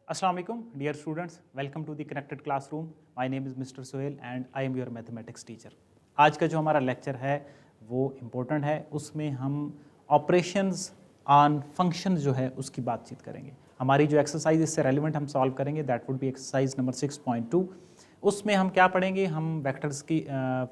Assalamu alaikum, dear students. Welcome to the connected classroom. My name is Mr. Sohail and I am your mathematics teacher. आज का जो हमारा lecture है वो important है. उसमें हम ऑपरेशंस ऑन फंक्शंस जो है उसकी बातचीत करेंगे. हमारी जो एक्सरसाइज इससे रेलिवेंट हम सॉल्व करेंगे that would be exercise number 6.2. उसमें हम क्या पढ़ेंगे, हम वेक्टर्स की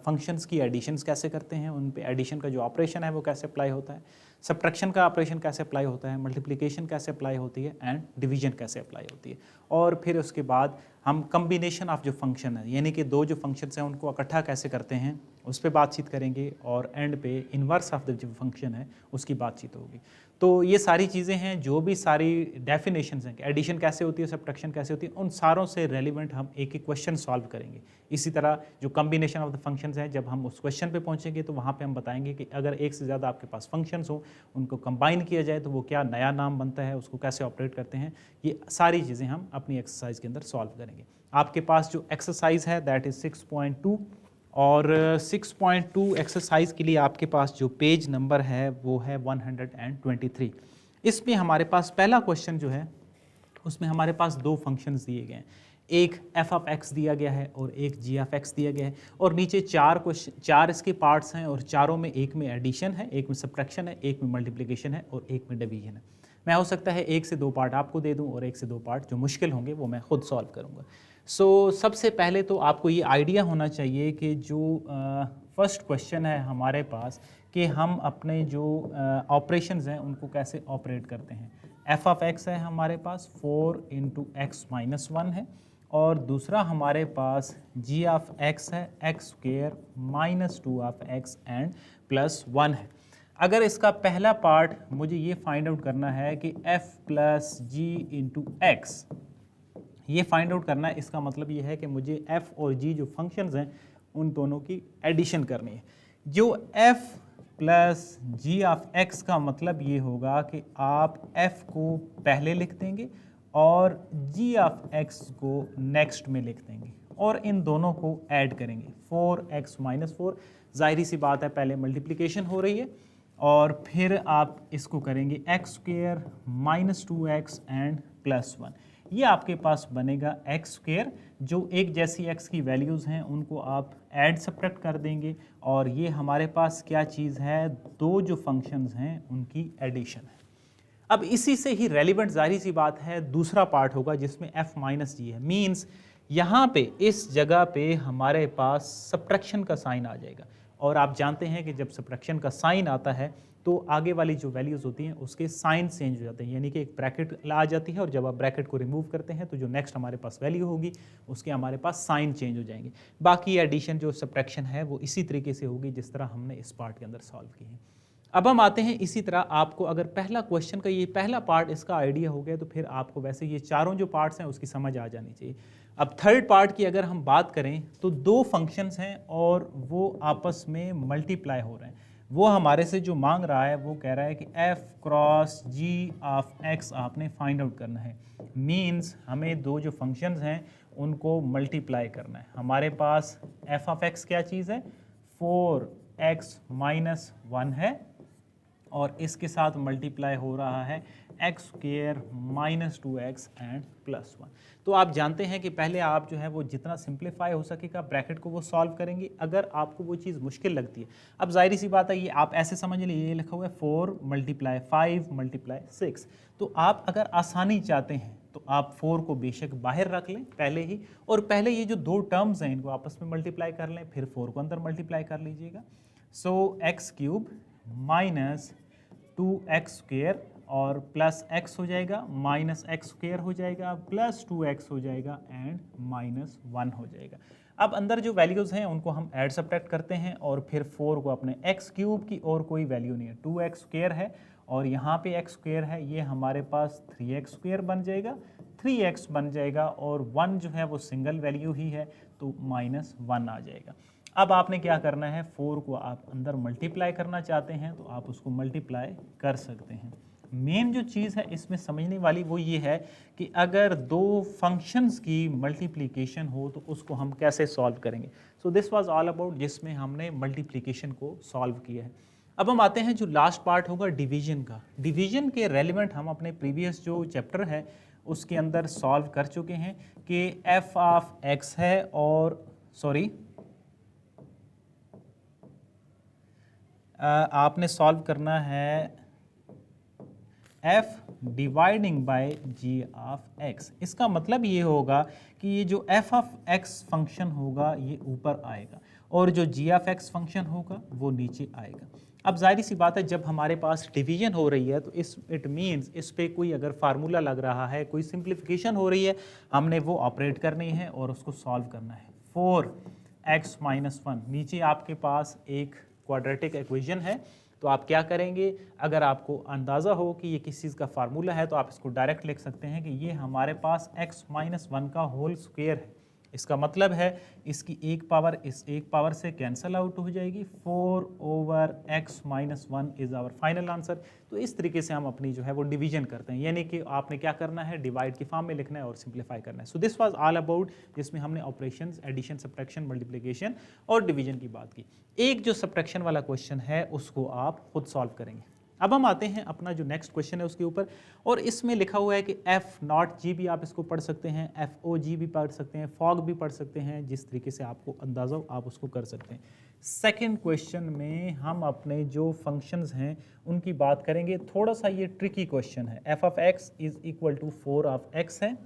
फंक्शंस की एडिशंस कैसे करते हैं, उन पे एडिशन का जो ऑपरेशन है वो कैसे अप्लाई होता है, सब्ट्रैक्शन का ऑपरेशन कैसे अप्लाई होता है, मल्टीप्लिकेशन कैसे अप्लाई होती है एंड डिवीजन कैसे अप्लाई होती है. और फिर उसके बाद हम कम्बिनेशन ऑफ जो फंक्शन है यानी कि दो जो फंक्शंस हैं उनको इकट्ठा कैसे करते हैं उस पर बातचीत करेंगे. और एंड पे इन्वर्स ऑफ द जो फंक्शन है उसकी बातचीत होगी. तो ये सारी चीज़ें हैं, जो भी सारी डेफिनेशंस हैं कि एडिशन कैसे होती है, सब्ट्रैक्शन कैसे होती है, उन सारों से रेलिवेंट हम एक एक क्वेश्चन सॉल्व करेंगे. इसी तरह जो कम्बिनेशन ऑफ द फंक्शंस हैं, जब हम उस क्वेश्चन पे पहुंचेंगे तो वहाँ पे हम बताएंगे कि अगर एक से ज़्यादा आपके पास फंक्शंस हो, उनको कंबाइन किया जाए तो वो क्या नया नाम बनता है, उसको कैसे ऑपरेट करते हैं. ये सारी चीज़ें हम अपनी एक्सरसाइज के अंदर सॉल्व करेंगे. आपके पास जो एक्सरसाइज है दैट इज़ 6.2 और 6.2 एक्सरसाइज के लिए आपके पास जो पेज नंबर है वो है 123. इसमें हमारे पास पहला क्वेश्चन जो है उसमें हमारे पास दो फंक्शंस दिए गए हैं. एक एफ ऑफ एक्स दिया गया है और एक जी ऑफ एक्स दिया गया है. और नीचे चार इसके पार्ट्स हैं और चारों में एक में एडिशन है, एक में सब्ट्रैक्शन है, एक में मल्टीप्लिकेशन है और एक में डिवीजन है. मैं हो सकता है एक से दो पार्ट आपको दे दूं और एक से दो पार्ट जो मुश्किल होंगे वो मैं खुद सॉल्व करूंगा. सबसे पहले तो आपको ये आइडिया होना चाहिए कि जो फर्स्ट क्वेश्चन है हमारे पास कि हम अपने जो ऑपरेशंस हैं उनको कैसे ऑपरेट करते हैं. एफ ऑफ एक्स है हमारे पास 4 इंटू एक्स माइनस 1 है और दूसरा हमारे पास जी ऑफ एक्स है x square minus 2 of x and plus 1 है. अगर इसका पहला पार्ट मुझे ये फाइंड आउट करना है कि एफ प्लस जी इंटू एक्स, ये फाइंड आउट करना है, इसका मतलब ये है कि मुझे f और g जो फंक्शंस हैं उन दोनों की एडिशन करनी है. जो f plus g of x का मतलब ये होगा कि आप f को पहले लिख देंगे और g ऑफ x को नेक्स्ट में लिख देंगे और इन दोनों को ऐड करेंगे. 4x माइनस 4, जाहिर सी बात है पहले मल्टीप्लिकेशन हो रही है और फिर आप इसको करेंगे x square minus 2x and plus 1. ये आपके पास बनेगा एक्स स्क्वेयर, जो एक जैसी x की वैल्यूज़ हैं उनको आप ऐड सब्ट्रैक्ट कर देंगे और ये हमारे पास क्या चीज़ है, दो जो फंक्शंस हैं उनकी एडिशन है. अब इसी से ही रेलिवेंट जाहिर सी बात है दूसरा पार्ट होगा जिसमें f माइनस जी है. मीन्स यहाँ पे इस जगह पे हमारे पास सब्ट्रैक्शन का साइन आ जाएगा और आप जानते हैं कि जब सब्ट्रैक्शन का साइन आता है तो आगे वाली जो वैल्यूज़ होती हैं उसके साइन चेंज हो जाते हैं, यानी कि एक ब्रैकेट आ जाती है और जब आप ब्रैकेट को रिमूव करते हैं तो जो नेक्स्ट हमारे पास वैल्यू होगी उसके हमारे पास साइन चेंज हो जाएंगे. बाकी एडिशन जो सब्ट्रैक्शन है वो इसी तरीके से होगी जिस तरह हमने इस पार्ट के अंदर सॉल्व की है. अब हम आते हैं इसी तरह, आपको अगर पहला क्वेश्चन का ये पहला पार्ट इसका आइडिया हो गया तो फिर आपको वैसे ये चारों जो पार्ट्स हैं उसकी समझ आ जानी चाहिए. अब थर्ड पार्ट की अगर हम बात करें तो दो फंक्शंस हैं और वो आपस में मल्टीप्लाई हो रहे हैं. वो हमारे से जो मांग रहा है वो कह रहा है कि f cross g of x आपने फाइंड आउट करना है. मीन्स हमें दो जो फंक्शंस हैं उनको मल्टीप्लाई करना है. हमारे पास f ऑफ x क्या चीज़ है, 4x माइनस 1 है और इसके साथ मल्टीप्लाई हो रहा है x square minus 2x and plus 1. तो आप जानते हैं कि पहले आप जो है वो जितना सिंप्लीफाई हो सकेगा ब्रैकेट को वो सॉल्व करेंगे अगर आपको वो चीज़ मुश्किल लगती है. अब जाहिर सी बात है ये आप ऐसे समझ लीजिए, ये लिखा हुआ है 4 मल्टीप्लाई 5 मल्टीप्लाई 6. तो आप अगर आसानी चाहते हैं तो आप 4 को बेशक बाहर रख लें पहले ही और पहले ये जो दो टर्म्स हैं इनको आपस में मल्टीप्लाई कर लें, फिर 4 को अंदर मल्टीप्लाई कर लीजिएगा. So x cube minus 2x square और प्लस x हो जाएगा, माइनस एक्स स्क्वेयर हो जाएगा, प्लस 2x हो जाएगा एंड माइनस 1 हो जाएगा. अब अंदर जो वैल्यूज़ हैं उनको हम ऐड सब्ट्रैक्ट करते हैं और फिर 4 को अपने x क्यूब की और कोई वैल्यू नहीं है, 2x स्क्वेयर है और यहाँ पे x स्क्वेयर है, ये हमारे पास 3x स्क्वेयर बन जाएगा, 3x बन जाएगा और 1 जो है वो सिंगल वैल्यू ही है तो माइनस 1 आ जाएगा. अब आपने क्या करना है, 4 को आप अंदर मल्टीप्लाई करना चाहते हैं तो आप उसको मल्टीप्लाई कर सकते हैं. मेन जो चीज़ है इसमें समझने वाली वो ये है कि अगर दो फंक्शंस की मल्टीप्लिकेशन हो तो उसको हम कैसे सॉल्व करेंगे. So this was all about जिसमें हमने मल्टीप्लिकेशन को सॉल्व किया है. अब हम आते हैं जो लास्ट पार्ट होगा डिवीजन का। डिवीजन के रेलिवेंट हम अपने प्रीवियस जो चैप्टर है उसके अंदर सॉल्व कर चुके हैं कि एफ ऑफ एक्स है और आपने सॉल्व करना है f dividing by g of x। इसका मतलब ये होगा कि ये जो f ऑफ x फंक्शन होगा ये ऊपर आएगा और जो g ऑफ x फंक्शन होगा वो नीचे आएगा। अब जाहिर सी बात है जब हमारे पास डिवीजन हो रही है तो इट मीन्स इस पे कोई अगर फार्मूला लग रहा है, कोई सिंप्लीफिकेशन हो रही है, हमने वो ऑपरेट करनी है और उसको सॉल्व करना है। 4x - 1 नीचे आपके पास एक क्वाड्रेटिक इक्वेशन है, तो आप क्या करेंगे, अगर आपको अंदाज़ा हो कि ये किस चीज़ का फार्मूला है तो आप इसको डायरेक्ट लिख सकते हैं कि ये हमारे पास x - 1 का होल स्क्वायर है। इसका मतलब है इसकी एक पावर इस एक पावर से कैंसल आउट हो जाएगी। 4/x - 1 is our final answer. तो इस तरीके से हम अपनी जो है वो डिवीजन करते हैं, यानी कि आपने क्या करना है, डिवाइड की फॉर्म में लिखना है और सिंप्लीफाई करना है। So this was all about, जिसमें हमने ऑपरेशंस, एडिशन, सब्ट्रैक्शन, मल्टीप्लिकेशन और डिवीजन की बात की। एक जो सब्ट्रैक्शन वाला क्वेश्चन है उसको आप खुद सॉल्व करेंगे। अब हम आते हैं अपना जो नेक्स्ट क्वेश्चन है उसके ऊपर, और इसमें लिखा हुआ है कि F0G भी आप इसको पढ़ सकते हैं, FOG भी पढ़ सकते हैं, फॉग भी पढ़ सकते हैं, जिस तरीके से आपको अंदाज़ा हो आप उसको कर सकते हैं। सेकंड क्वेश्चन में हम अपने जो फंक्शंस हैं उनकी बात करेंगे। थोड़ा सा ये ट्रिकी क्वेश्चन है। f of x is equal to 4 of x है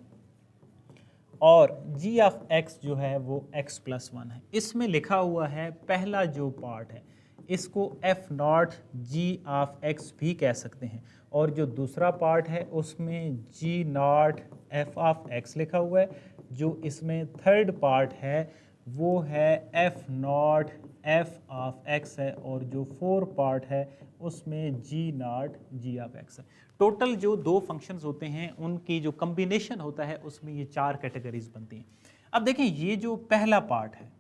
और g ऑफ x जो है वो x + 1 है। इसमें लिखा हुआ है पहला जो पार्ट है इसको F0G ऑफ x भी कह सकते हैं, और जो दूसरा पार्ट है उसमें G0 f ऑफ x लिखा हुआ है। जो इसमें थर्ड पार्ट है वो है F0 f ऑफ x है, और जो फोर्थ पार्ट है उसमें G0 g ऑफ x है। टोटल जो दो फंक्शंस होते हैं उनकी जो कम्बिनेशन होता है उसमें ये चार कैटेगरीज बनती हैं। अब देखें ये जो पहला पार्ट है,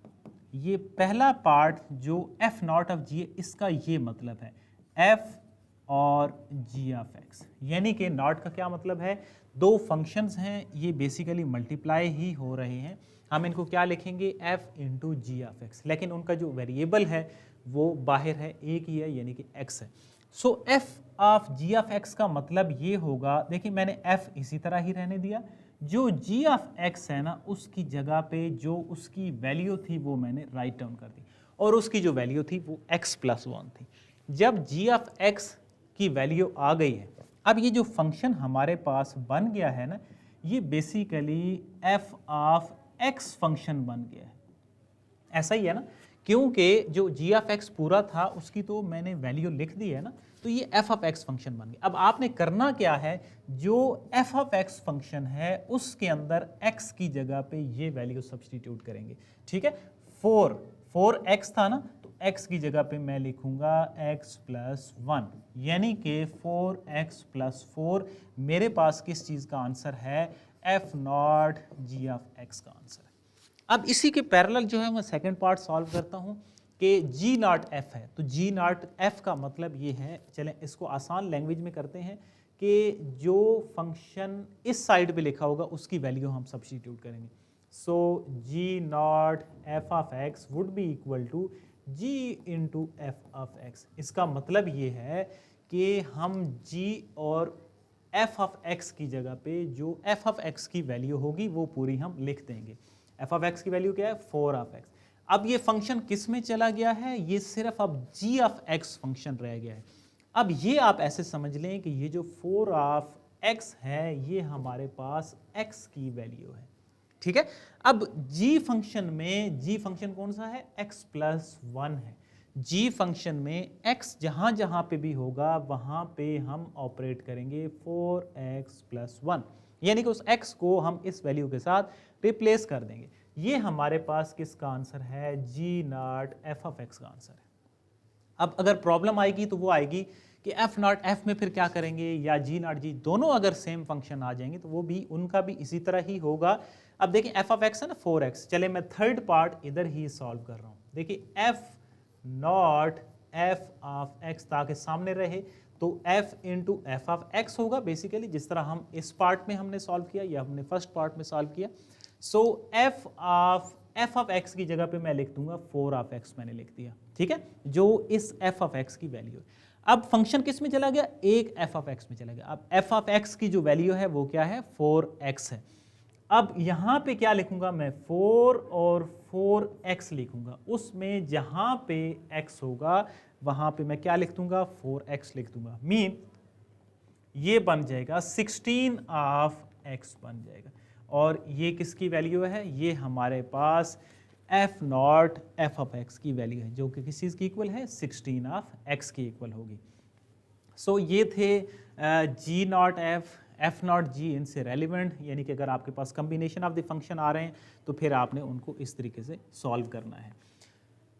ये पहला पार्ट जो F0 ऑफ g है, इसका ये मतलब है f और g ऑफ x, यानी कि नॉट का क्या मतलब है, दो फंक्शंस हैं ये बेसिकली मल्टीप्लाई ही हो रहे हैं। हम इनको क्या लिखेंगे, f into g of x, लेकिन उनका जो वेरिएबल है वो बाहर है, एक ही है, यानी कि x है। सो f of g of x का मतलब ये होगा, देखिए मैंने f इसी तरह ही रहने दिया, जो g ऑफ x है ना उसकी जगह पे जो उसकी वैल्यू थी वो मैंने राइट डाउन कर दी, और उसकी जो वैल्यू थी वो x + 1 थी। जब g ऑफ x की वैल्यू आ गई है, अब ये जो फंक्शन हमारे पास बन गया है ना, ये basically f of x function बन गया है। ऐसा ही है ना, क्योंकि जो g ऑफ x पूरा था उसकी तो मैंने वैल्यू लिख दी है ना, तो ये f ऑफ x फंक्शन बन गया। अब आपने करना क्या है, जो f ऑफ x फंक्शन है उसके अंदर x की जगह पे ये वैल्यू सब्स्टिट्यूट करेंगे। ठीक है, 4x था ना, तो x की जगह पे मैं लिखूंगा x + 1, यानी कि 4x + 4 मेरे पास किस चीज़ का आंसर है, F0 g ऑफ x का आंसर है। अब इसी के पैरेलल जो है मैं सेकंड पार्ट सॉल्व करता हूँ कि G0 f है, तो G0 f का मतलब ये है, चलें इसको आसान लैंग्वेज में करते हैं कि जो फंक्शन इस साइड पे लिखा होगा उसकी वैल्यू हम सब्स्टिट्यूट करेंगे। So G0 f of x would be equal to G into f of x। इसका मतलब ये है कि हम G और f ऑफ x की जगह पे जो f ऑफ x की वैल्यू होगी वो पूरी हम लिख देंगे। f ऑफ x की वैल्यू क्या है, 4 ऑफ x। अब ये फंक्शन किस में चला गया है, ये सिर्फ अब g ऑफ x फंक्शन रह गया है। अब ये आप ऐसे समझ लें कि ये जो 4 ऑफ x है ये हमारे पास x की वैल्यू है। ठीक है, अब g फंक्शन में g फंक्शन कौन सा है, x + 1 है। g फंक्शन में x जहां जहां पे भी होगा वहां पे हम ऑपरेट करेंगे 4x + 1, यानी कि उस x को हम इस वैल्यू के साथ रिप्लेस कर देंगे। ये हमारे पास किसका आंसर है, G0 f ऑफ x का आंसर है। अब अगर प्रॉब्लम आएगी तो वो आएगी कि F0 f में फिर क्या करेंगे, या G0 g दोनों अगर सेम फंक्शन आ जाएंगे तो वो भी उनका भी इसी तरह ही होगा। अब देखिए f ऑफ x है ना 4x, चले मैं थर्ड पार्ट इधर ही सॉल्व कर रहा हूँ। देखिए F0 f ऑफ x ताकि सामने रहे तो f into f of x होगा बेसिकली, जिस तरह हम इस पार्ट में हमने सॉल्व किया या हमने फर्स्ट पार्ट में सॉल्व किया। सो f ऑफ x की जगह पे मैं लिख दूंगा 4 ऑफ x, मैंने लिख दिया। ठीक है, जो इस एफ ऑफ एक्स की वैल्यू है। अब फंक्शन किस में चला गया, एक एफ ऑफ एक्स में चला गया। अब एफ ऑफ एक्स की जो वैल्यू है वो क्या है, 4x है। अब यहाँ पे क्या लिखूंगा मैं, 4 और 4x लिखूंगा, उसमें जहाँ पे x होगा वहाँ पे मैं क्या लिख दूंगा, 4x लिख दूंगा। मीन ये बन जाएगा 16 ऑफ x बन जाएगा। और ये किसकी वैल्यू है, ये हमारे पास f naught f of x की वैल्यू है, जो कि किस चीज़ की इक्वल है, 16 ऑफ एक्स की इक्वल होगी। सो ये थे जी नॉट एफ नॉट जी, इनसे रेलिवेंट, यानी कि अगर आपके पास कम्बिनेशन ऑफ द फंक्शन आ रहे हैं तो फिर आपने उनको इस तरीके से सॉल्व करना है।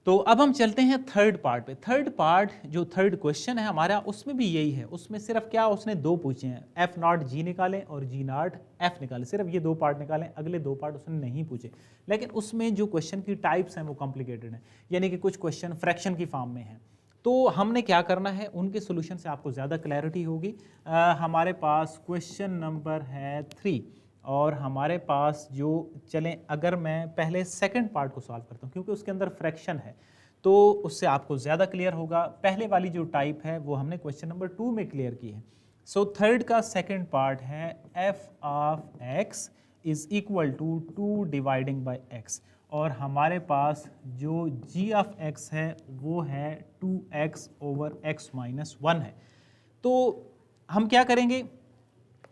तो अब हम चलते हैं थर्ड पार्ट पे। थर्ड पार्ट जो थर्ड क्वेश्चन है हमारा, उसमें भी यही है। उसमें सिर्फ क्या, उसने दो पूछे हैं, एफ नॉट जी निकालें और जी नॉट एफ निकालें, सिर्फ ये दो पार्ट निकालें, अगले दो पार्ट उसने नहीं पूछे। लेकिन उसमें जो क्वेश्चन की टाइप्स हैं वो कॉम्प्लिकेटेड हैं, यानी कि कुछ क्वेश्चन फ्रैक्शन की फॉर्म में हैं। तो हमने क्या करना है, उनके सोल्यूशन से आपको ज़्यादा क्लैरिटी होगी। हमारे पास क्वेश्चन नंबर है 3 और हमारे पास जो, चलें अगर मैं पहले सेकंड पार्ट को सॉल्व करता हूँ क्योंकि उसके अंदर फ्रैक्शन है तो उससे आपको ज़्यादा क्लियर होगा। पहले वाली जो टाइप है वो हमने क्वेश्चन नंबर 2 में क्लियर की है। सो थर्ड का सेकंड पार्ट है f of x is equal to 2 dividing by x, और हमारे पास जो जी ऑफ एक्स है वो है 2x ओवर x माइनस 1 है। तो हम क्या करेंगे,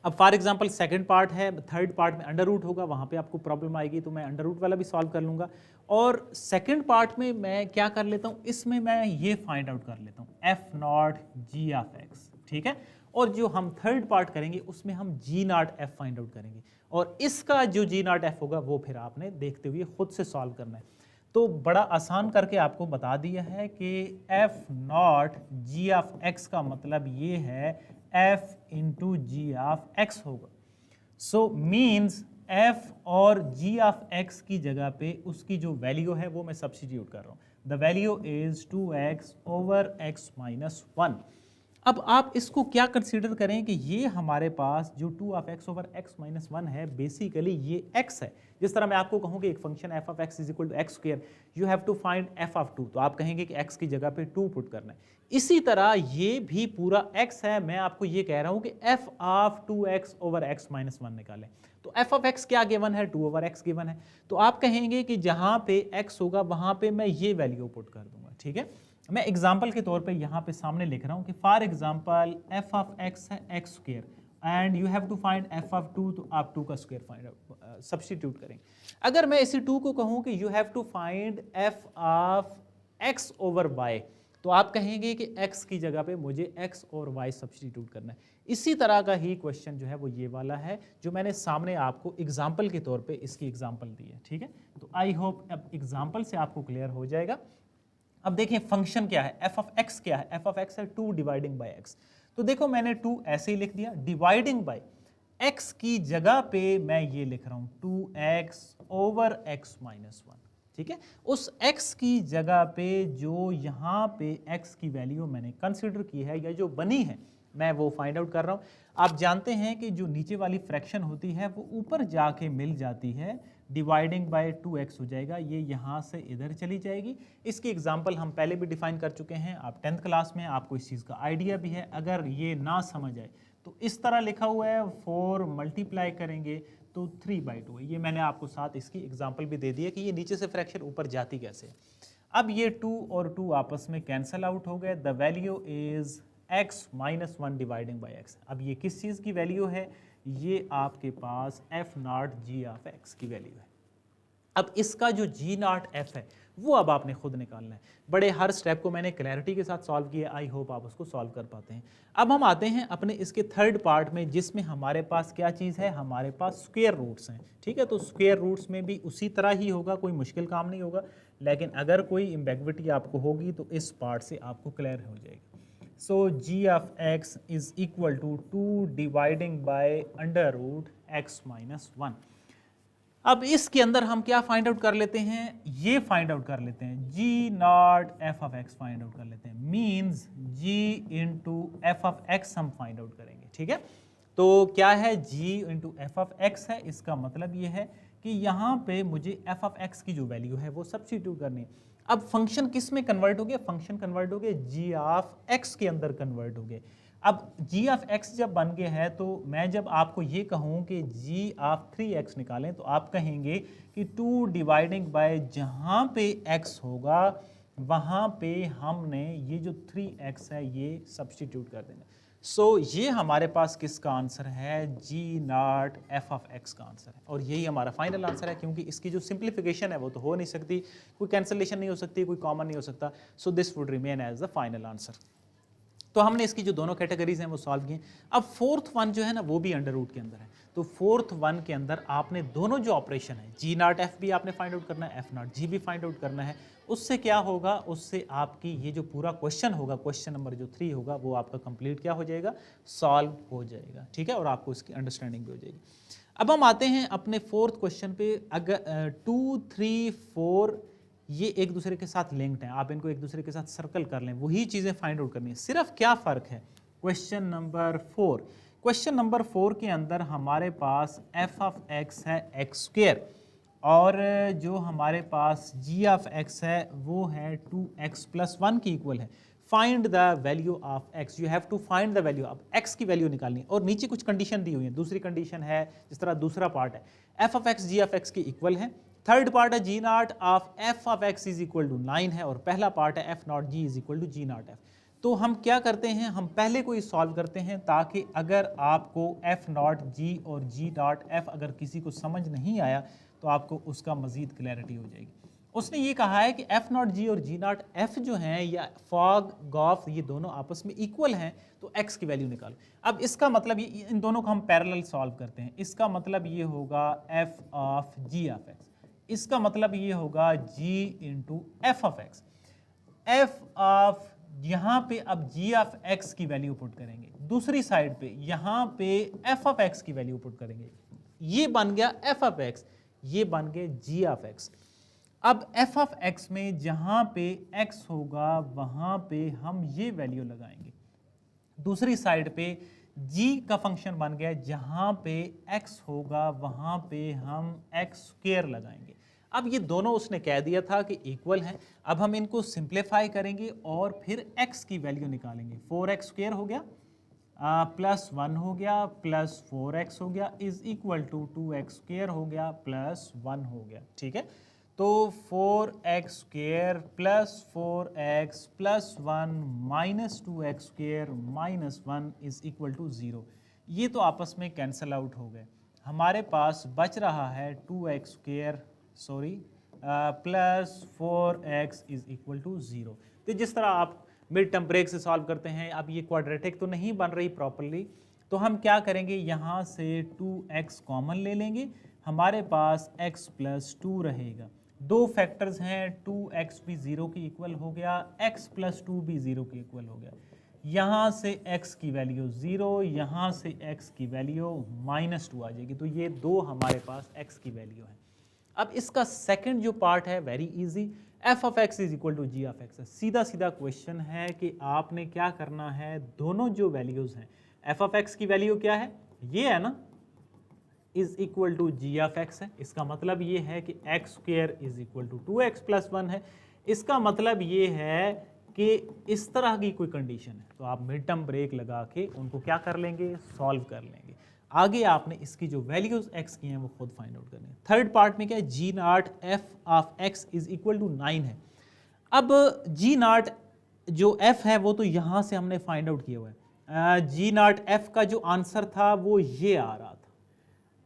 अब फॉर एग्जांपल सेकंड पार्ट है, थर्ड पार्ट में अंडर रूट होगा, वहाँ पे आपको प्रॉब्लम आएगी, तो मैं अंडर रूट वाला भी सॉल्व कर लूँगा। और सेकंड पार्ट में मैं क्या कर लेता हूँ, इसमें मैं ये फाइंड आउट कर लेता हूँ f not g of x, ठीक है। और जो हम थर्ड पार्ट करेंगे उसमें हम जी नॉट एफ फाइंड आउट करेंगे, और इसका जो जी नॉट एफ होगा वो फिर आपने देखते हुए खुद से सॉल्व करना है। तो बड़ा आसान करके आपको बता दिया है कि f not g of x का मतलब ये है f into g of x होगा। सो मीन्स एफ और जी ऑफ एक्स की जगह पे उसकी जो वैल्यू है वो मैं सब्स्टिट्यूट कर रहा हूँ। The value is 2x over x minus 1। अब आप इसको क्या कंसीडर करें कि ये हमारे पास जो 2 of x over x minus 1 है, बेसिकली ये x है। जिस तरह मैं आपको कहूँ कि एक function f of x is equal to x square, you have to find f of 2, तो आप कहेंगे कि x की जगह पे 2 पुट करना है। इसी तरह ये भी पूरा x है, मैं आपको ये कह रहा हूँ कि F of 2x over x minus 1 निकालें। तो एफ ऑफ एक्स क्या गिवन है, 2 ओवर एक्स गिवन है, तो आप कहेंगे कि जहाँ पे x होगा वहाँ पे मैं ये वैल्यू पुट कर दूंगा, ठीक है। मैं एग्जाम्पल के तौर पे यहाँ पे सामने लिख रहा हूँ कि for example f of x है x square and you have to find f of 2, तो आप 2 का स्क्वायर फाइंड आउट सब्स्टिट्यूट करेंगे। अगर मैं इसी 2 को कहूँ कि you have to find f of x over y, तो आप कहेंगे कि x की जगह पे मुझे x और y सब्स्टिट्यूट करना है। इसी तरह का ही क्वेश्चन जो है वो ये वाला है जो मैंने सामने आपको एग्जाम्पल के तौर पे इसकी एग्जाम्पल दी है, ठीक है। तो आई होप अब एग्जाम्पल से आपको क्लियर हो जाएगा। अब देखिए फंक्शन क्या है, एफ ऑफ एक्स क्या है, एफ ऑफ एक्स है 2 डिवाइडिंग बाय एक्स। तो देखो मैंने 2 ऐसे ही लिख दिया, डिवाइडिंग बाय एक्स की जगह पे मैं ये लिख रहा हूँ 2x ओवर x माइनस 1, ठीक है। उस x की जगह पे जो यहाँ पे x की वैल्यू मैंने कंसिडर की है या जो बनी है मैं वो फाइंड आउट कर रहा हूँ। आप जानते हैं कि जो नीचे वाली फ्रैक्शन होती है वो ऊपर जाके मिल जाती है, डिवाइडिंग बाय 2x हो जाएगा, ये यहाँ से इधर चली जाएगी। इसकी एग्जांपल हम पहले भी डिफाइन कर चुके हैं, आप 10th क्लास में, आपको इस चीज़ का आइडिया भी है। अगर ये ना समझ आए तो इस तरह लिखा हुआ है, 4 मल्टीप्लाई करेंगे तो 3/2 है। ये मैंने आपको साथ इसकी एग्जाम्पल भी दे दी है कि ये नीचे से फ्रैक्शन ऊपर जाती कैसे है। अब ये 2 और 2 आपस में कैंसल आउट हो गए, the value is x minus 1 dividing by x. अब ये किस चीज़ की वैल्यू है, ये आपके पास f not g of x की वैल्यू है। अब इसका जो जी नॉट एफ है वो अब आपने खुद निकालना है। बड़े हर स्टेप को मैंने क्लैरिटी के साथ सॉल्व किया, आई होप आप उसको सॉल्व कर पाते हैं। अब हम आते हैं अपने इसके थर्ड पार्ट में जिसमें हमारे पास क्या चीज़ है, हमारे पास स्क्वायर रूट्स हैं, ठीक है। तो स्क्वायर रूट्स में भी उसी तरह ही होगा, कोई मुश्किल काम नहीं होगा, लेकिन अगर कोई एम्बेगविटी आपको होगी तो इस पार्ट से आपको क्लियर हो जाएगी। So g of x is equal to 2 dividing by under root x minus 1। अब इसके अंदर हम क्या फाइंड आउट कर लेते हैं, ये फाइंड आउट कर लेते हैं g naught f of x find out कर लेते हैं, means g into f of x हम फाइंड आउट करेंगे, ठीक है। तो क्या है, g into f of x है, इसका मतलब ये है कि यहाँ पे मुझे एफ ऑफ एक्स की जो वैल्यू है वो सब्स्टिट्यूट करनी है। अब फंक्शन किस में कन्वर्ट हो गया, फंक्शन कन्वर्ट हो गया जी ऑफ एक्स के अंदर कन्वर्ट हो गए। अब जी ऑफ एक्स जब बन गए हैं तो मैं जब आपको ये कहूँ कि जी ऑफ 3x निकालें तो आप कहेंगे कि 2 डिवाइडिंग बाय जहाँ पे x होगा वहाँ पे हमने ये जो 3x है ये सब्स्टिट्यूट कर देना। सो ये हमारे पास किसका आंसर है, g naught f of x का आंसर है, और यही हमारा फाइनल आंसर है, क्योंकि इसकी जो सिंप्लीफिकेशन है वो तो हो नहीं सकती, कोई कैंसलेशन नहीं हो सकती, कोई कॉमन नहीं हो सकता। So this would remain as the final answer. तो हमने इसकी जो दोनों कैटेगरीज हैं वो सॉल्व किए। अब फोर्थ वन जो है ना वो भी अंडर रूट के अंदर है। तो फोर्थ वन के अंदर आपने दोनों जो ऑपरेशन है जी नॉट एफ भी आपने फाइंड आउट करना है, एफ नॉट जी भी फाइंड आउट करना है। उससे क्या होगा, उससे आपकी ये जो पूरा क्वेश्चन होगा, क्वेश्चन नंबर जो 3 होगा वो आपका कंप्लीट क्या हो जाएगा, सॉल्व हो जाएगा। ठीक है, और आपको इसकी अंडरस्टैंडिंग भी हो जाएगी। अब हम आते हैं अपने फोर्थ क्वेश्चन पे। अगर 2, 3, 4 ये एक दूसरे के साथ लिंक्ड हैं, आप इनको एक दूसरे के साथ सर्कल कर लें, वही चीज़ें फाइंड आउट करनी है। सिर्फ क्या फ़र्क है, क्वेश्चन नंबर 4, क्वेश्चन नंबर 4 के अंदर हमारे पास एफ ऑफ एक्स है एक्स स्क्वेयर, और जो हमारे पास जी ऑफ एक्स है वो है 2x + 1 की इक्वल है। Find the value of x, you have to find the value of x की वैल्यू निकालनी है। और नीचे कुछ कंडीशन दी हुई है। दूसरी कंडीशन है, जिस तरह दूसरा पार्ट है f of x g of x की इक्वल है, थर्ड पार्ट है g naught of f of x is equal to 9 है, और पहला पार्ट है f not g is equal to g naught f. तो हम क्या करते हैं, हम पहले को ही सॉल्व करते हैं, ताकि अगर आपको एफ नॉट जी और जी नॉट एफ अगर किसी को समझ नहीं आया तो आपको उसका मजीद क्लैरिटी हो जाएगी। उसने ये कहा है कि एफ नॉट जी और जी नॉट एफ जो हैं या फॉग गॉफ ये दोनों आपस में इक्वल हैं, तो एक्स की वैल्यू निकालो। अब इसका मतलब ये, इन दोनों को हम पैरेलल सॉल्व करते हैं। इसका मतलब ये होगा f of g of x, इसका मतलब ये होगा g into f of x. F of यहाँ पे अब जी ऑफ एक्स की वैल्यू पुट करेंगे, दूसरी साइड पे यहाँ पे एफ ऑफ एक्स की वैल्यू पुट करेंगे। ये बन गया एफ ऑफ एक्स, ये बन गए जी ऑफ एक्स। अब एफ ऑफ एक्स में जहाँ पे एक्स होगा वहाँ पे हम ये वैल्यू लगाएंगे। दूसरी साइड पे g का फंक्शन बन गया, जहाँ पे x होगा वहाँ पे हम x स्क्वायर लगाएंगे। अब ये दोनों उसने कह दिया था कि इक्वल हैं। अब हम इनको सिंप्लीफाई करेंगे और फिर x की वैल्यू निकालेंगे। 4x स्क्वायर हो गया प्लस 1 हो गया प्लस 4x हो गया is equal to 2x square हो गया प्लस 1 हो गया। ठीक है, तो 4x square plus 4x plus 1 minus 2x square minus 1 is equal to 0। ये तो आपस में कैंसल आउट हो गए। हमारे पास बच रहा है 2x square plus 4x is equal to 0। तो जिस तरह आप मिड टर्म ब्रेक से सॉल्व करते हैं, अब ये क्वाड्रेटिक तो नहीं बन रही प्रॉपरली, तो हम क्या करेंगे, यहाँ से 2x कॉमन ले लेंगे, हमारे पास x प्लस 2 रहेगा। दो फैक्टर्स हैं, 2x भी 0 की इक्वल हो गया, x प्लस 2 भी 0 की इक्वल हो गया। यहाँ से x की वैल्यू 0, यहाँ से x की वैल्यू -2 आ जाएगी। तो ये दो हमारे पास x की वैल्यू है। अब इसका सेकंड जो पार्ट है very easy, f of x is equal to g of x. सीधा सीधा क्वेश्चन है कि आपने क्या करना है, दोनों जो वैल्यूज हैं, एफ ऑफ एक्स की वैल्यू क्या है, ये है ना, is equal to g of x है। इसका मतलब ये है कि x square is equal to 2x plus 1 है। इसका मतलब ये है कि इस तरह की कोई कंडीशन है तो आप मिड टर्म ब्रेक लगा के उनको क्या कर लेंगे, सॉल्व कर लेंगे। आगे आपने इसकी जो वैल्यूज x की हैं वो खुद फाइंड आउट करनी है। थर्ड पार्ट में क्या है, g naught f of x is equal to 9 है। अब जी नॉट जो f है वो तो यहाँ से हमने फाइंड आउट किया हुआ है। जी नॉट f का जो आंसर था वो ये आ रहा था।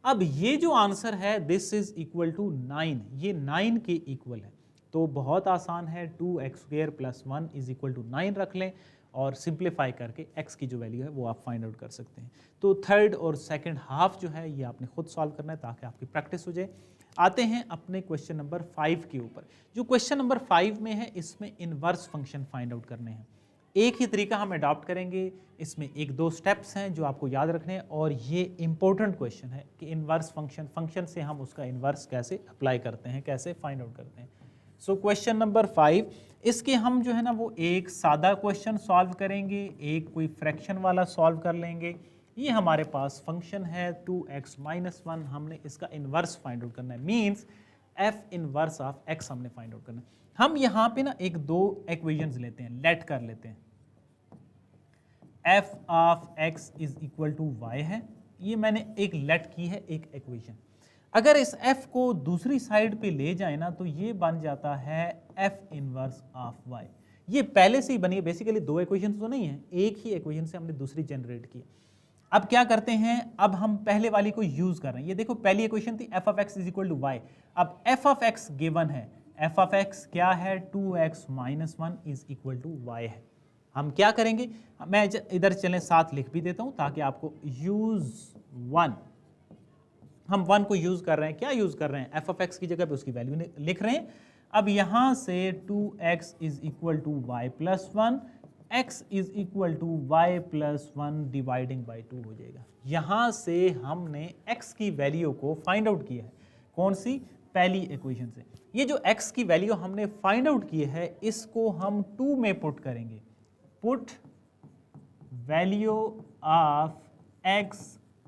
अब ये जो आंसर है दिस इज इक्वल टू 9, ये 9 के इक्वल है। तो बहुत आसान है, 2x square plus 1 is equal to 9 रख लें और सिंप्लीफाई करके x की जो वैल्यू है वो आप फाइंड आउट कर सकते हैं। तो थर्ड और सेकंड हाफ जो है ये आपने खुद सॉल्व करना है ताकि आपकी प्रैक्टिस हो जाए। आते हैं अपने क्वेश्चन नंबर 5 के ऊपर। जो क्वेश्चन नंबर 5 में है इसमें इनवर्स फंक्शन फाइंड आउट करने हैं। एक ही तरीका हम अडॉप्ट करेंगे, इसमें एक दो स्टेप्स हैं जो आपको याद रखने हैं, और ये इंपॉर्टेंट क्वेश्चन है कि इनवर्स फंक्शन से हम उसका इनवर्स कैसे अप्लाई करते हैं, कैसे फाइंड आउट करते हैं। सो क्वेश्चन नंबर 5, इसके हम जो है ना वो एक सादा क्वेश्चन सॉल्व करेंगे, एक कोई फ्रैक्शन वाला सॉल्व कर लेंगे। ये हमारे पास फंक्शन है 2x - 1, हमने इसका इनवर्स फाइंड आउट करना है। Means F inverse of x हमने फाइंड आउट करना है। हम यहाँ पे ना एक दो इक्वेशंस लेते हैं, लेट कर लेते हैं। F of x is equal to y है, ये मैंने एक लेट की है एक इक्वेशन। अगर इस f को दूसरी साइड पे ले जाए ना तो ये बन जाता है f इनवर्स ऑफ y। ये पहले से ही बनी है, बेसिकली दो इक्वेशन तो नहीं है, एक ही इक्वेशन से हमने दूसरी जनरेट की। अब क्या करते हैं, अब हम पहले वाली को यूज कर रहे हैं। ये देखो पहली इक्वेशन थी f of x is equal to y. अब f ऑफ x गिवन है, f ऑफ x क्या है 2x minus 1 is equal to y है। हम क्या करेंगे, मैं इधर चलें साथ लिख भी देता हूं ताकि आपको यूज 1, हम 1 को यूज कर रहे हैं। क्या यूज कर रहे हैं, f ऑफ x की जगह पे उसकी वैल्यू लिख रहे हैं। अब यहां से 2x is equal to y plus 1, x is equal to y plus 1 dividing by 2 हो जाएगा। यहां से हमने x की वैल्यू को फाइंड आउट किया है, कौन सी, पहली इक्वेशन से। ये जो x की वैल्यू हमने फाइंड आउट की है इसको हम 2 में पुट करेंगे। Put value of x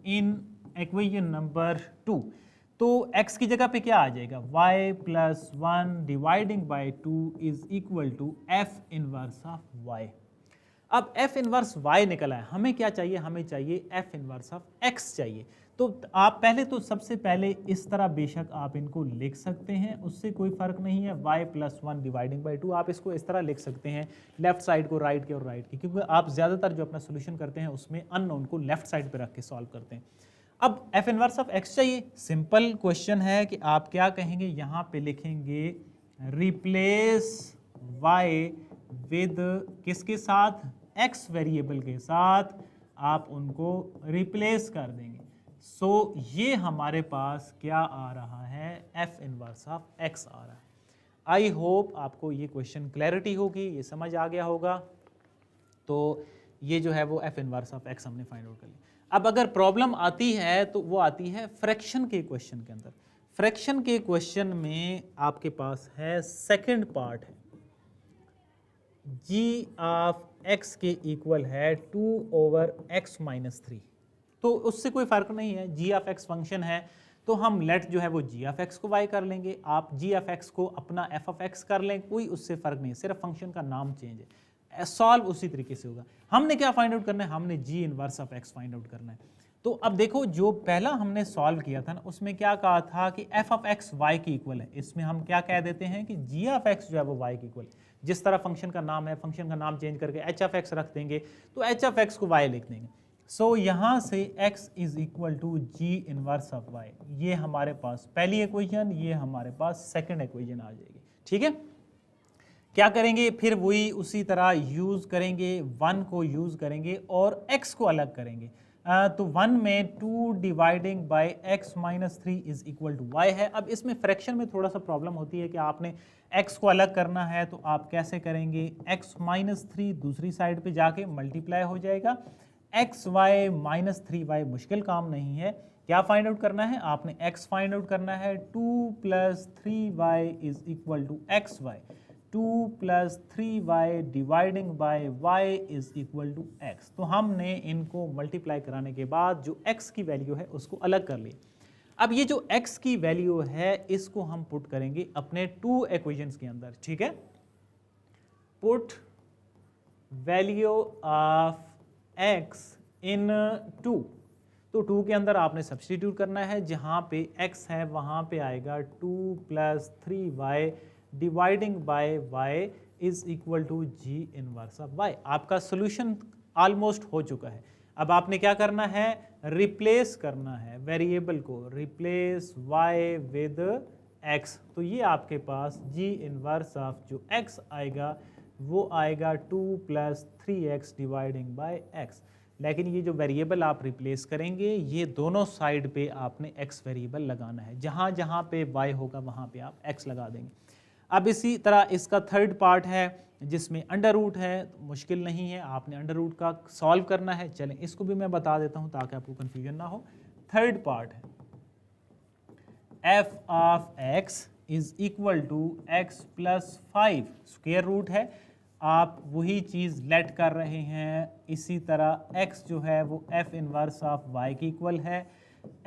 in equation number 2, तो x की जगह पे क्या आ जाएगा, y plus 1 dividing by 2 is equal to f inverse of y। अब f इनवर्स y निकला है, हमें क्या चाहिए, हमें चाहिए f इनवर्स ऑफ x चाहिए। तो आप पहले तो सबसे पहले इस तरह बेशक आप इनको लिख सकते हैं, उससे कोई फर्क नहीं है। y प्लस 1 डिवाइडिंग बाई 2 आप इसको इस तरह लिख सकते हैं, लेफ्ट साइड को राइट के और राइट की, क्योंकि आप ज़्यादातर जो अपना सोल्यूशन करते हैं उसमें अननोन को लेफ्ट साइड पे रख के सॉल्व करते हैं। अब f इनवर्स ऑफ x चाहिए, सिंपल क्वेश्चन है कि आप क्या कहेंगे, यहाँ पे लिखेंगे रिप्लेस y विद किसके साथ, x वेरिएबल के साथ, आप उनको रिप्लेस कर देंगे। सो ये हमारे पास क्या आ रहा है, f इनवर्स ऑफ x आ रहा है। आई होप आपको ये क्वेश्चन क्लैरिटी होगी, ये समझ आ गया होगा। तो ये जो है वो f इनवर्स ऑफ x हमने फाइंड आउट कर लिया। अब अगर प्रॉब्लम आती है तो वो आती है फ्रैक्शन के क्वेश्चन के अंदर। फ्रैक्शन के क्वेश्चन में आपके पास है सेकंड पार्ट है, g ऑफ x के इक्वल है 2/x माइनस 3। तो उससे कोई फर्क नहीं है, g ऑफ x फंक्शन है तो हम लेट जो है वो g ऑफ x को y कर लेंगे, आप g ऑफ x को अपना f ऑफ x कर लें, कोई उससे फर्क नहीं है, सिर्फ फंक्शन का नाम चेंज है। सॉल्व उसी तरीके से होगा। हमने क्या फाइंड आउट करना है, हमने g inverse of x find out करना है। तो अब देखो जो पहला हमने सॉल्व किया था ना उसमें क्या कहा था कि f ऑफ x y की इक्वल है, इसमें हम क्या कह देते हैं कि g ऑफ x जो है वो y की इक्वल है। जिस तरह फंक्शन का नाम है, फंक्शन का नाम चेंज करके h ऑफ x रख देंगे तो h ऑफ x को y लिख देंगे। सो यहाँ से x is equal to g inverse of y, ये हमारे पास पहली इक्वेशन, ये हमारे पास सेकंड इक्वेशन आ जाएगी। ठीक है, क्या करेंगे फिर वही उसी तरह यूज करेंगे, 1 को यूज करेंगे और x को अलग करेंगे। तो 1 में 2 dividing by x minus 3 is equal to y है। अब इसमें फ्रैक्शन में थोड़ा सा प्रॉब्लम होती है कि आपने x को अलग करना है, तो आप कैसे करेंगे, x माइनस 3 दूसरी साइड पे जाके मल्टीप्लाई हो जाएगा, एक्स वाई माइनस 3y मुश्किल काम नहीं है। क्या फाइंड आउट करना है, आपने x फाइंड आउट करना है, 2 plus 3y is equal to x y, 2 plus 3y dividing by y is equal to x। तो हमने इनको मल्टीप्लाई कराने के बाद जो x की वैल्यू है उसको अलग कर लिया। अब ये जो x की वैल्यू है इसको हम पुट करेंगे अपने 2 इक्वेशंस के अंदर। ठीक है, पुट वैल्यू ऑफ x इन 2, तो 2 के अंदर आपने सब्स्टिट्यूट करना है, जहाँ पे x है वहाँ पे आएगा 2 plus 3y dividing by y is equal to g inverse of y। आपका सोल्यूशन ऑलमोस्ट हो चुका है। अब आपने क्या करना है, रिप्लेस करना है वेरिएबल को, रिप्लेस y विद x। तो ये आपके पास g इनवर्स ऑफ जो x आएगा वो आएगा 2 plus 3x dividing by x। लेकिन ये जो वेरिएबल आप रिप्लेस करेंगे ये दोनों साइड पे आपने x वेरिएबल लगाना है, जहाँ जहाँ पे y होगा वहाँ पे आप x लगा देंगे। अब इसी तरह इसका थर्ड पार्ट है जिसमें अंडर रूट है, तो मुश्किल नहीं है, आपने अंडर रूट का सॉल्व करना है। चलें इसको भी मैं बता देता हूँ ताकि आपको कन्फ्यूजन ना हो। थर्ड पार्ट है f of x is equal to x plus 5 square root है, आप वही चीज़ लेट कर रहे हैं। इसी तरह x जो है वो f इनवर्स ऑफ y की इक्वल है,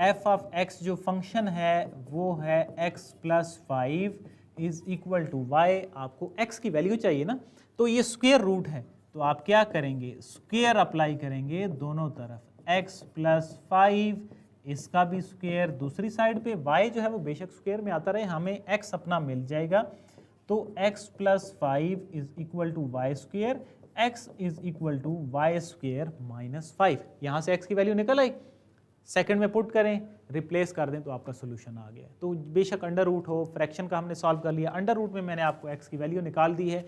एफ ऑफ एक्स जो फंक्शन है वो है x plus 5 is equal to y. आपको x की वैल्यू चाहिए ना, तो ये स्क्वायर रूट है, तो आप क्या करेंगे, स्क्वायर अप्लाई करेंगे दोनों तरफ, x प्लस 5 इसका भी स्क्वायर, दूसरी साइड पे y जो है वो बेशक स्क्वायर में आता रहे, हमें x अपना मिल जाएगा। तो x plus 5 is equal to y square, x is equal to y square minus 5। यहाँ से x की वैल्यू निकल आई, सेकंड में पुट करें, रिप्लेस कर दें तो आपका सोल्यूशन आ गया। तो बेशक अंडर रूट हो, फ्रैक्शन का हमने सॉल्व कर लिया, अंडर रूट में मैंने आपको x की वैल्यू निकाल दी है।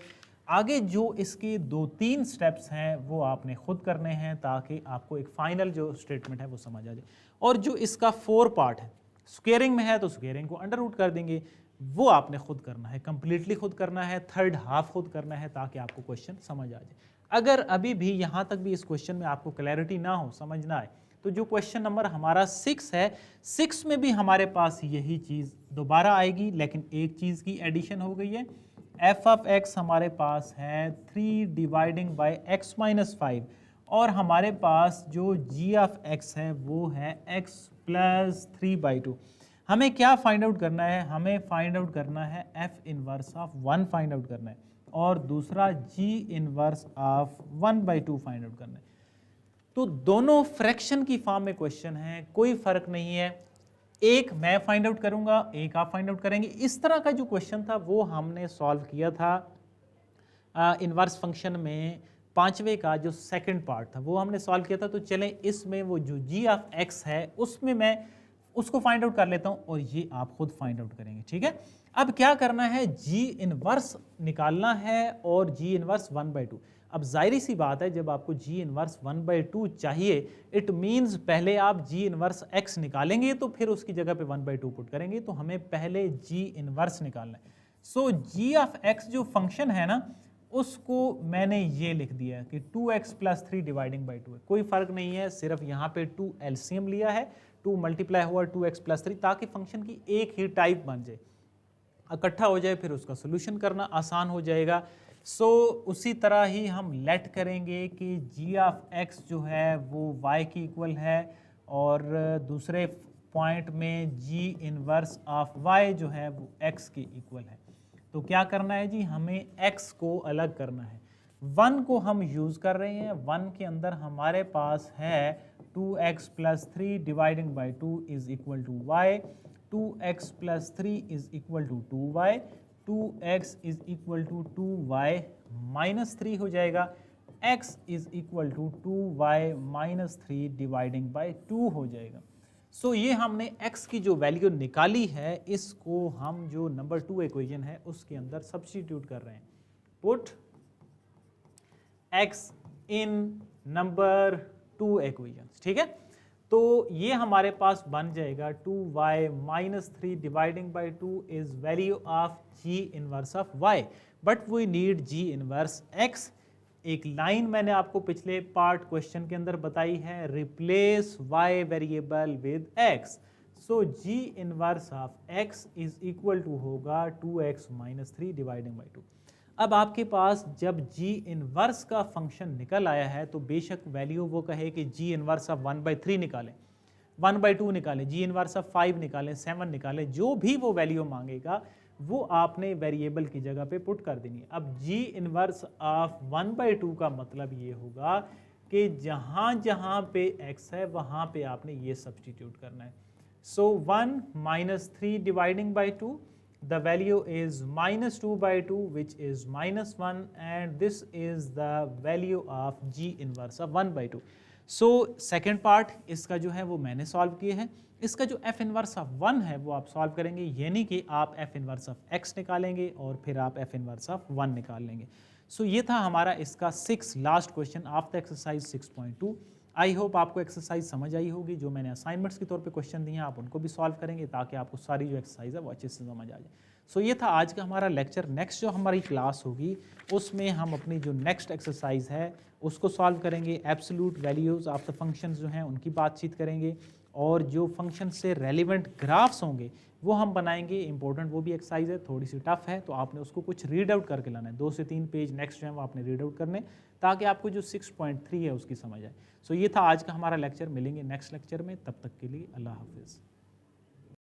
आगे जो इसके 2-3 स्टेप्स हैं वो आपने खुद करने हैं ताकि आपको एक फाइनल जो स्टेटमेंट है वो समझ आ जाए। और जो इसका 4 पार्ट है, स्क्वेयरिंग में है तो स्क्वेयरिंग को अंडर रूट कर देंगे, वो आपने खुद करना है, कंप्लीटली खुद करना है, थर्ड हाफ खुद करना है ताकि आपको क्वेश्चन समझ आ जाए। अगर अभी भी यहाँ तक भी इस क्वेश्चन में आपको क्लैरिटी ना हो, समझ ना आए, तो जो क्वेश्चन नंबर हमारा 6 है, 6 में भी हमारे पास यही चीज़ दोबारा आएगी, लेकिन एक चीज़ की एडिशन हो गई है। एफ ऑफ एक्स हमारे पास है 3 डिवाइडिंग बाय x माइनस 5, और हमारे पास जो g ऑफ x है वो है x प्लस 3/2। हमें क्या फाइंड आउट करना है, हमें फाइंड आउट करना है f inverse of 1 find out करना है, और दूसरा g inverse of 1/2 find out करना है। तो दोनों फ्रैक्शन की फॉर्म में क्वेश्चन है, कोई फर्क नहीं है, एक मैं फाइंड आउट करूंगा, एक आप फाइंड आउट करेंगे। इस तरह का जो क्वेश्चन था वो हमने सॉल्व किया था इनवर्स फंक्शन में, 5वें का जो सेकंड पार्ट था वो हमने सॉल्व किया था। तो चलें इसमें वो जो g ऑफ x है उसमें मैं उसको फाइंड आउट कर लेता हूं और ये आप खुद फाइंड आउट करेंगे, ठीक है। अब क्या करना है, g इनवर्स निकालना है और g इनवर्स 1/2। अब जाहिर सी बात है, जब आपको g इनवर्स 1/2 चाहिए, इट मींस पहले आप g इनवर्स x निकालेंगे तो फिर उसकी जगह पे 1/2 पुट करेंगे, तो हमें पहले g इनवर्स निकालना है। सो g ऑफ x जो फंक्शन है ना, उसको मैंने ये लिख दिया कि 2x प्लस 3 डिवाइडिंग बाई 2 है, कोई फर्क नहीं है, सिर्फ यहाँ पे 2 एलसीएम लिया है, 2 मल्टीप्लाई हुआ 2x प्लस 3, ताकि फंक्शन की एक ही टाइप बन जाए, इकट्ठा हो जाए, फिर उसका सोल्यूशन करना आसान हो जाएगा। सो उसी तरह ही हम लेट करेंगे कि g ऑफ x जो है वो y की इक्वल है, और दूसरे पॉइंट में g इनवर्स ऑफ y जो है वो x की इक्वल है। तो क्या करना है जी, हमें x को अलग करना है। 1 को हम यूज़ कर रहे हैं, 1 के अंदर हमारे पास है 2x plus 3 dividing by 2 is equal to y, 2x plus 3 is equal to 2y, 2x is equal to 2y minus 3 हो जाएगा, x is equal to 2y minus 3 dividing by 2 हो जाएगा। सो ये हमने x की जो वैल्यू निकाली है, इसको हम जो नंबर 2 इक्वेशन है उसके अंदर सब्स्टिट्यूट कर रहे हैं। Put x in number 2 equation, ठीक है। तो ये हमारे पास बन जाएगा 2y minus 3 dividing by 2 is value of g inverse of y, but we need g inverse x। एक लाइन मैंने आपको पिछले पार्ट क्वेश्चन के अंदर बताई है, replace y variable with x। So g inverse of x is equal to होगा 2x minus 3 dividing by 2। अब आपके पास जब g इनवर्स का फंक्शन निकल आया है तो बेशक वैल्यू वो कहे कि g इनवर्स ऑफ 1/3 निकालें, 1/2 निकालें, g इनवर्स ऑफ 5 निकालें, 7 निकालें, जो भी वो वैल्यू मांगेगा वो आपने वेरिएबल की जगह पे पुट कर देनी है। अब g इनवर्स ऑफ 1/2 का मतलब ये होगा कि जहाँ जहाँ पे x है वहाँ पे आपने ये सब्स्टिट्यूट करना है। सो 1 minus 3 dividing by 2, the value is minus 2/2 which is minus 1, and this is the value of g inverse of 1/2। so second part इसका जो है वो मैंने सॉल्व किए हैं। इसका जो f इनवर्स ऑफ 1 है वो आप सॉल्व करेंगे, यानी कि आप f इनवर्स ऑफ x निकालेंगे और फिर आप f इनवर्स ऑफ 1 निकाल लेंगे। सो ये था हमारा इसका 6 last question of the exercise 6.2। I hope आपको एक्सरसाइज समझ आई होगी। जो मैंने असाइनमेंट्स के तौर पे क्वेश्चन दिए हैं आप उनको भी सॉल्व करेंगे ताकि आपको सारी जो एक्सरसाइज है वो अच्छे से समझ आ जाए। सो ये था आज का हमारा लेक्चर। नेक्स्ट जो हमारी क्लास होगी उसमें हम अपनी जो नेक्स्ट एक्सरसाइज है उसको सॉल्व करेंगे। Absolute values of the functions जो हैं उनकी बातचीत करेंगे, और जो फंक्शन से रेलिवेंट ग्राफ्स होंगे वो हम बनाएंगे इंपॉर्टेंट, वो भी एक्सरसाइज है, थोड़ी सी टफ है, तो आपने उसको कुछ रीड आउट करके लाना है, 2 से 3 पेज नेक्स्ट जो है वो आपने रीड आउट करने, ताकि आपको जो 6.3 है उसकी समझ आए। सो ये था आज का हमारा लेक्चर, मिलेंगे नेक्स्ट लेक्चर में, तब तक के लिए अल्लाह हाफिज़।